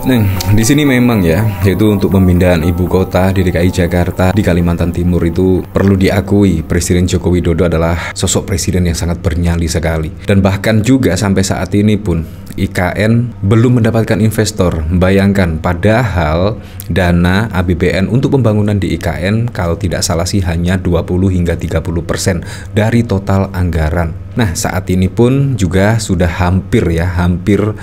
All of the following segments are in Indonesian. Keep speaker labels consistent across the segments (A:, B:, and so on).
A: Nah, di sini memang ya, yaitu untuk pemindahan ibu kota di DKI Jakarta di Kalimantan Timur itu perlu diakui Presiden Joko Widodo adalah sosok presiden yang sangat bernyali sekali. Dan bahkan juga sampai saat ini pun IKN belum mendapatkan investor. Bayangkan, padahal dana APBN untuk pembangunan di IKN kalau tidak salah sih hanya 20 hingga 30% dari total anggaran. Nah, saat ini pun juga sudah hampir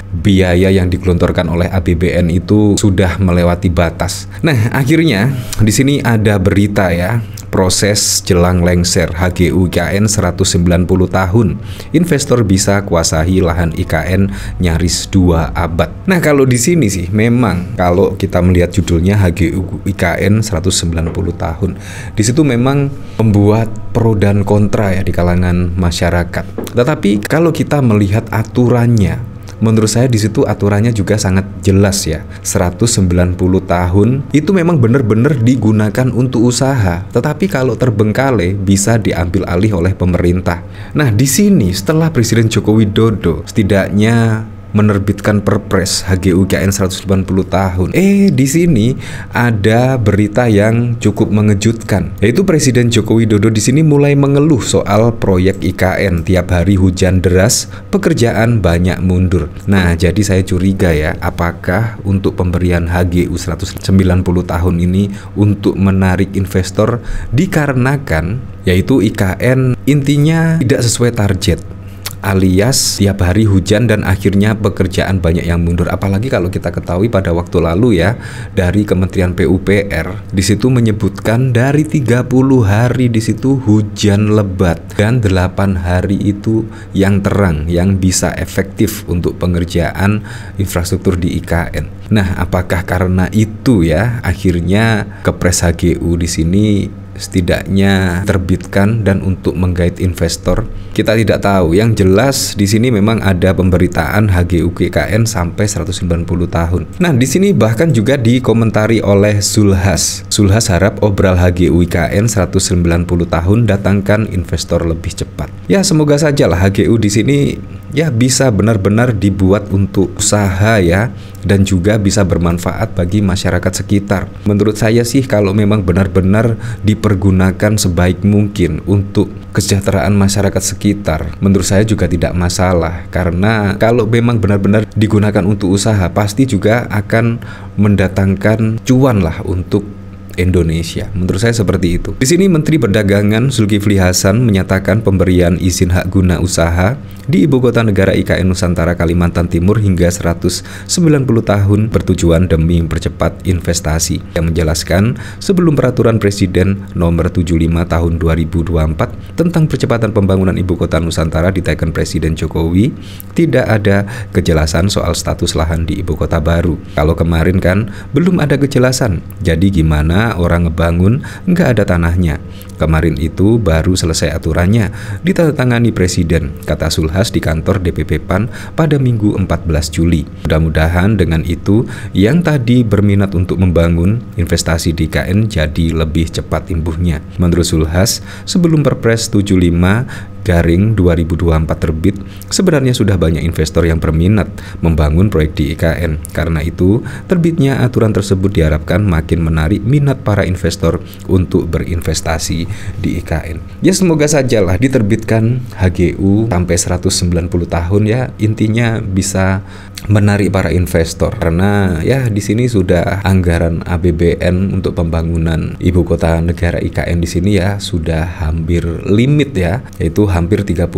A: biaya yang digelontorkan oleh APBN itu sudah melewati batas. Nah, akhirnya di sini ada berita ya, proses jelang lengser HGU IKN 190 tahun. Investor bisa kuasai lahan IKN nyaris 2 abad. Nah, kalau di sini sih memang kalau kita melihat judulnya HGU IKN 190 tahun. Di situ memang membuat pro dan kontra ya di kalangan masyarakat. Tetapi kalau kita melihat aturannya, menurut saya di situ aturannya juga sangat jelas ya. 190 tahun itu memang benar-benar digunakan untuk usaha. Tetapi kalau terbengkalai bisa diambil alih oleh pemerintah. Nah, di sini setelah Presiden Joko Widodo setidaknya menerbitkan Perpres HGU IKN 190 tahun. Di sini ada berita yang cukup mengejutkan, yaitu Presiden Joko Widodo di sini mulai mengeluh soal proyek IKN. Tiap hari hujan deras, pekerjaan banyak mundur. Nah, jadi saya curiga ya, apakah untuk pemberian HGU 190 tahun ini untuk menarik investor dikarenakan yaitu IKN intinya tidak sesuai target, alias tiap hari hujan dan akhirnya pekerjaan banyak yang mundur. Apalagi kalau kita ketahui pada waktu lalu ya, dari Kementerian PUPR di situ menyebutkan dari 30 hari di situ hujan lebat dan 8 hari itu yang terang, yang bisa efektif untuk pengerjaan infrastruktur di IKN. Nah, apakah karena itu ya akhirnya Kepres HGU di sini setidaknya terbitkan dan untuk menggait investor? Kita tidak tahu. Yang jelas di sini memang ada pemberitaan HGU IKN sampai 190 tahun. Nah, di sini bahkan juga dikomentari oleh Zulhas. Zulhas harap obral HGU IKN 190 tahun datangkan investor lebih cepat. Ya, semoga saja lah HGU di sini ya bisa benar-benar dibuat untuk usaha ya, dan juga bisa bermanfaat bagi masyarakat sekitar. Menurut saya sih kalau memang benar-benar dipergunakan sebaik mungkin untuk kesejahteraan masyarakat sekitar, menurut saya juga tidak masalah. Karena kalau memang benar-benar digunakan untuk usaha, pasti juga akan mendatangkan cuan lah untuk Indonesia. Menurut saya seperti itu. Di sini Menteri Perdagangan Zulkifli Hasan menyatakan pemberian izin hak guna usaha di Ibu Kota Negara IKN Nusantara Kalimantan Timur hingga 190 tahun bertujuan demi mempercepat investasi. Yang menjelaskan sebelum peraturan Presiden nomor 75 tahun 2024 tentang percepatan pembangunan Ibu Kota Nusantara diteken Presiden Jokowi, tidak ada kejelasan soal status lahan di Ibu Kota baru. Kalau kemarin kan belum ada kejelasan. Jadi gimana orang ngebangun nggak ada tanahnya? Kemarin itu baru selesai aturannya, ditandatangani Presiden, kata Zulhas di kantor DPP PAN pada Minggu 14 Juli. Mudah-mudahan dengan itu yang tadi berminat untuk membangun investasi di IKN jadi lebih cepat imbuhnya. Menurut Zulhas, sebelum Perpres 75/2024 terbit, sebenarnya sudah banyak investor yang berminat membangun proyek di IKN. Karena itu, terbitnya aturan tersebut diharapkan makin menarik minat para investor untuk berinvestasi di IKN. Ya, semoga sajalah diterbitkan HGU sampai 190 tahun ya, intinya bisa menarik para investor. Karena ya di sini sudah anggaran APBN untuk pembangunan Ibu Kota Negara IKN di sini ya sudah hampir limit ya, yaitu hampir 30%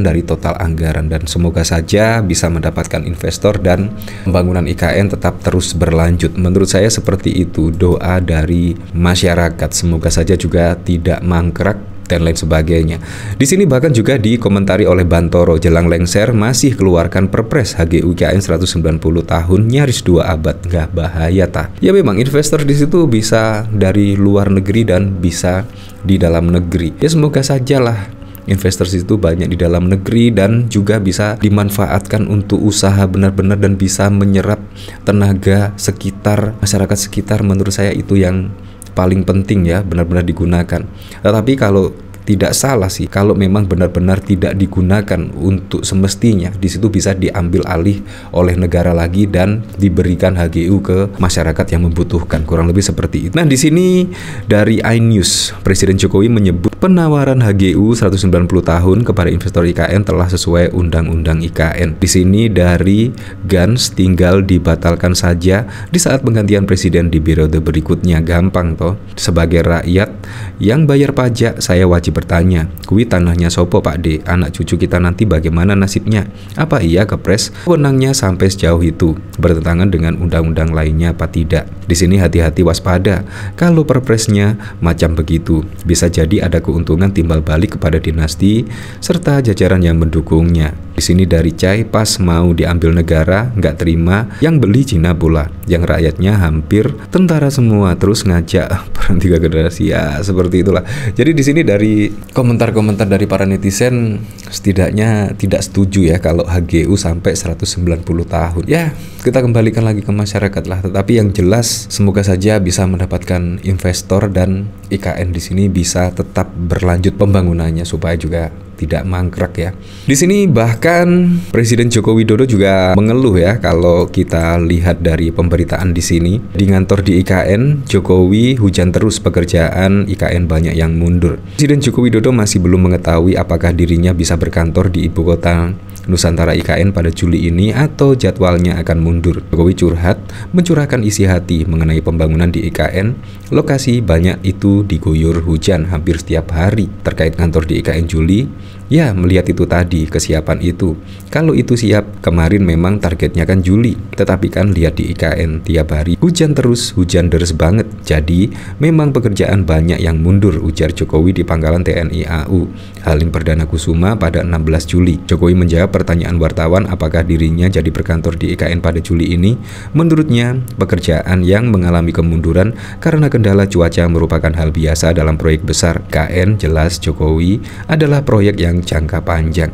A: dari total anggaran, dan semoga saja bisa mendapatkan investor dan pembangunan IKN tetap terus berlanjut. Menurut saya seperti itu doa dari masyarakat, semoga saja juga tidak mangkrak dan lain sebagainya. Di sini bahkan juga dikomentari oleh Bantoro, jelang lengser masih keluarkan Perpres HGU IKN 190 tahun nyaris 2 abad, nggak bahaya tah? Ya memang investor di situ bisa dari luar negeri dan bisa di dalam negeri. Ya semoga sajalah investor itu banyak di dalam negeri dan juga bisa dimanfaatkan untuk usaha benar-benar dan bisa menyerap tenaga sekitar, masyarakat sekitar. Menurut saya itu yang paling penting ya, benar-benar digunakan. Tetapi kalau tidak salah sih kalau memang benar-benar tidak digunakan untuk semestinya. Di situ bisa diambil alih oleh negara lagi dan diberikan HGU ke masyarakat yang membutuhkan, kurang lebih seperti itu. Nah, di sini dari iNews, Presiden Jokowi menyebut penawaran HGU 190 tahun kepada investor IKN telah sesuai Undang-Undang IKN. Di sini dari Gans, tinggal dibatalkan saja di saat penggantian presiden di periode berikutnya. Gampang toh. Sebagai rakyat yang bayar pajak, saya wajib bertanya, kuwi tanahnya sopo Pak D? Anak cucu kita nanti bagaimana nasibnya? Apa iya Kepres wewenangnya sampai sejauh itu? Bertentangan dengan undang-undang lainnya apa tidak? Di sini hati-hati, waspada. Kalau perpresnya macam begitu, bisa jadi ada keuntungan timbal balik kepada dinasti serta jajaran yang mendukungnya. Di sini dari Cai, pas mau diambil negara, nggak terima, yang beli Cina pula, yang rakyatnya hampir tentara semua, terus ngajak perang 3 generasi, ya seperti itulah. Jadi di sini dari komentar-komentar dari para netizen, setidaknya tidak setuju ya kalau HGU sampai 190 tahun. Ya, kita kembalikan lagi ke masyarakat lah. Tetapi yang jelas, semoga saja bisa mendapatkan investor dan IKN di sini bisa tetap berlanjut pembangunannya supaya juga tidak mangkrak ya. Di sini bahkan Presiden Joko Widodo juga mengeluh ya, kalau kita lihat dari pemberitaan di sini di kantor di IKN, Jokowi hujan terus pekerjaan IKN banyak yang mundur. Presiden Joko Widodo masih belum mengetahui apakah dirinya bisa berkantor di ibu kota Nusantara IKN pada Juli ini atau jadwalnya akan mundur. Jokowi curhat, mencurahkan isi hati mengenai pembangunan di IKN. Lokasi banyak itu diguyur hujan hampir setiap hari. Terkait kantor di IKN Juli, ya melihat itu tadi, kesiapan itu. Kalau itu siap, kemarin memang targetnya kan Juli. Tetapi kan lihat di IKN tiap hari hujan terus, hujan deres banget. Jadi memang pekerjaan banyak yang mundur, ujar Jokowi di Pangkalan TNI AU Halim Perdana Kusuma pada 16 Juli. Jokowi menjawab pertanyaan wartawan apakah dirinya jadi berkantor di IKN pada Juli ini. Menurutnya, pekerjaan yang mengalami kemunduran karena kendala cuaca merupakan hal biasa dalam proyek besar. IKN, jelas Jokowi, adalah proyek yang jangka panjang.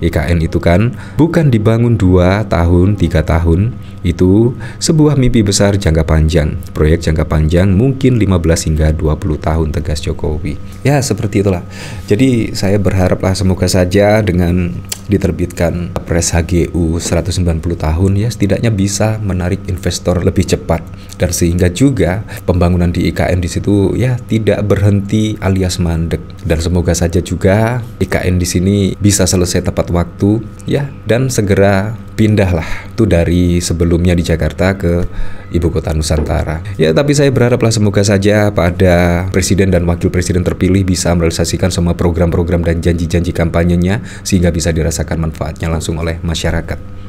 A: IKN itu kan bukan dibangun 2 tahun, 3 tahun. Itu sebuah mimpi besar jangka panjang. Proyek jangka panjang mungkin 15 hingga 20 tahun, tegas Jokowi. Ya, seperti itulah. Jadi saya berharaplah semoga saja dengan diterbitkan Pres HGU 190 tahun ya, setidaknya bisa menarik investor lebih cepat, dan sehingga juga pembangunan di IKN di situ ya tidak berhenti alias mandek. Dan semoga saja juga IKN di sini bisa selesai tepat waktu ya, dan segera pindahlah tuh dari sebelumnya di Jakarta ke ibu kota Nusantara. Ya, tapi saya berharaplah semoga saja pada presiden dan wakil presiden terpilih bisa merealisasikan semua program-program dan janji-janji kampanyenya sehingga bisa dirasakan manfaatnya langsung oleh masyarakat.